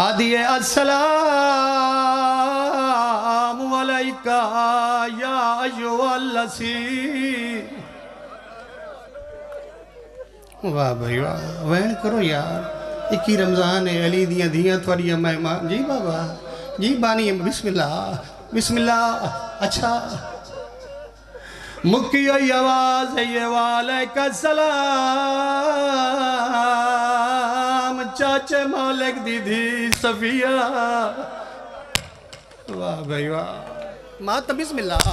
آدھی السلام علیکہ یا ایوہ الاسیر۔ واہ بھائی واہ، وین کرو یار، اکی رمضان ہے، علی دیاں دیاں توڑیاں مہمان۔ جی بابا جی بانی بسم اللہ بسم اللہ۔ اچھا مکی ہوئی آواز ہے یہ وعلیکہ السلام چاچے مالک دیدھی صفیہ۔ واہ بھائی واہ، ماتا بسم اللہ۔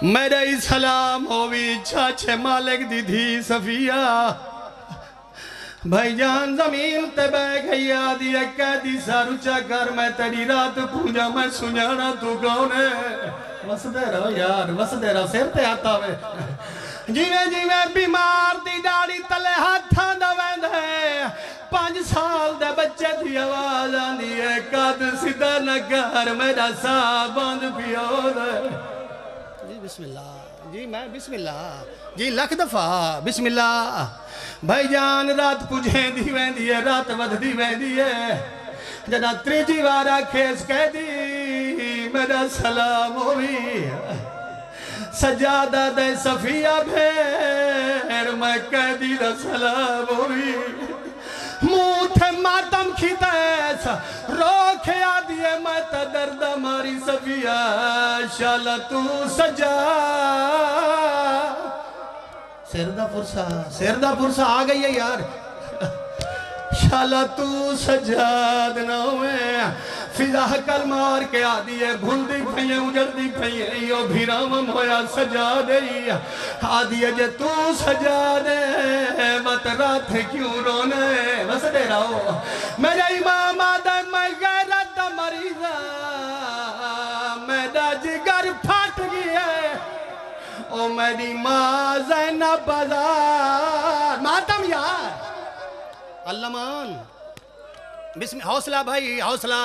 میرے سلام ہوئی چاچے مالک دیدھی صفیہ۔ بھائی جان زمین تے بے گئی آدھی قیدی ساروچا کر میں تیری رات پوجا میں سنجانا تو کون ہے؟ وسدے رہو یار وسدے رہو سیر تے آتا ہوئے جیویں بیمار دی ڈاڑی تلے ہاتھاں دا ویند ہے 5 سال دے بچے دی آواز آندی ہے قد سدھا نہ کر میرا سا بند پیو دے۔ جی بسم اللہ جی میں بسم اللہ جی لکھ دفعہ بسم اللہ۔ بھائی جان رات پوجھیں دی ویندی ہے رات ود دی ویندی ہے جنا تریجی وارا کھیس کہہ دی میرا سلام ہوئی سجادہ دے صفیہ بھیر میں کہہ دی دا سلام ہوئی منہ تھے ماتم کھیتا ایسا روکھے آدھیے میں تا دردہ ماری صفیہ شالا تو سجا سیردہ پرسا آ گئی ہے یار شالا تو سجاد نہ ہوئے فضا کل مار کے آدھی ہے بھول دی پھئیے اجڑ دی پھئیے یو بھیرام ہویا سجا دے آدھی ہے جے تو سجا دے مت رات کیوں رونے بس دے رہو میرا امام آدھے میں غیرت مریضہ میرا جگر پھٹ گیا او میری ماں زینب بازار ماتم یار اللہ مان بسم حوصلہ بھائی حوصلہ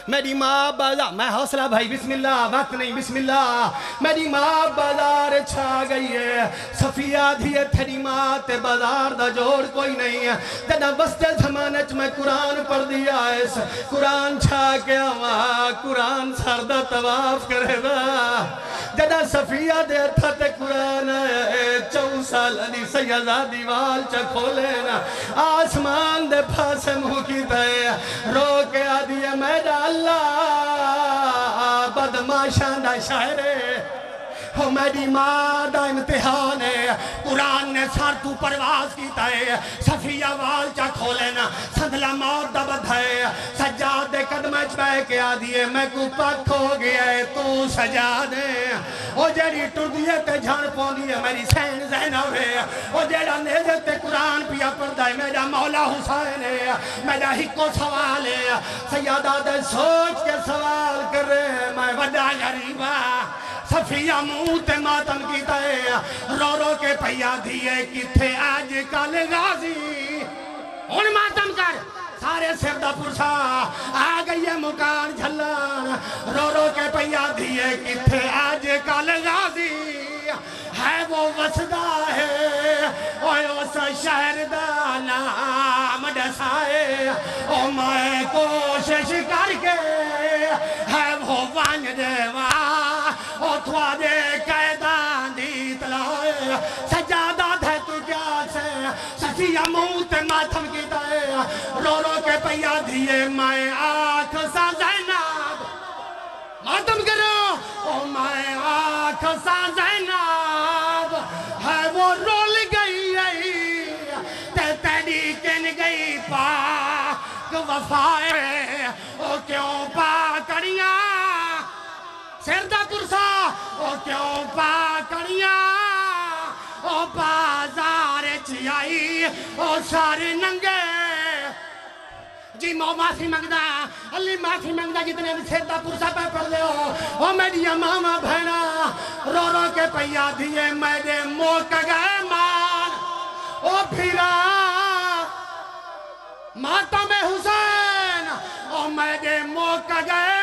میری ماں بازار میں حوصلہ بھائی بسم اللہ وقت نہیں بسم اللہ میری ماں بازار چھا گئی ہے صفیہ دھیے تھری ماں تے بازار دا جوڑ کوئی نہیں ہے جدہ وسط زمانچ میں قرآن پڑھ دیا ہے قرآن چھا کے آواں قرآن سردہ طواف کرے دا جدہ صفیہ دے تھا تے قرآن ہے 4 سال علی سیدہ دیوال چا کھولے نا آسمان دے پھاسے منہ کی تے رو کے آدھی ہے میرا اللہ بدماشاں دا شاعرے ہو میری ماں دا امتحان ہے قرآن نے سار تو پرواز کیتا ہے صفیہ وال چا کھولینا سندلا موت دا بدھائے سجاد دے قدمچ بے کے آدھیے میں کو پک ہو گیا ہے تو سجاد ہے او جیڑی ٹردیے تے جھان پوندی ہے میری سین زینب ہے او جیڑا نیزے تے قرآن پیا پردہ ہے میرا مولا حسین ہے میرا ہکو سوال ہے سیادہ دے سوچ کے سوال کر رہے میں وڈا غریبہ صفیہ منہ تے ماتم کیتا ہے رو رو کے پیا دیئے کتھے آج کل غازی ان ماتم کر سارے سردہ پرسا آ گئی ہے مکان جھلان رو رو کے پیا دیئے کتھے آج کل غازی ہے وہ وسدہ ہے اوہ اس شہر دا نام ڈسائے او میں کوشش کر کے ہے وہ وانج دیوان او تھوڑے قیدان دی تلائے سجادہ دھے تو کیا سے صفیہ منہ تے ماتم کی دائے رو رو کے پیا دیئے میں آنکھ سا زینب ماتم کرو او میں آنکھ سا زینب ہے وہ رول گئی تے تیری کن گئی پاک وفائے او کیوں پاکڑیاں سردہ پرسا او کیوں پاکڑیاں او بازار چیائی او سارے ننگے جی مو معافی منگدہ اللہ معافی منگدہ جتنے بھی سردہ پرسا پہ پڑھ لے ہو او میری ماما بھینا رو رو کے پیا دیئے میرے موقع گئے مان او پھرا ماتم حسین او میرے موقع گئے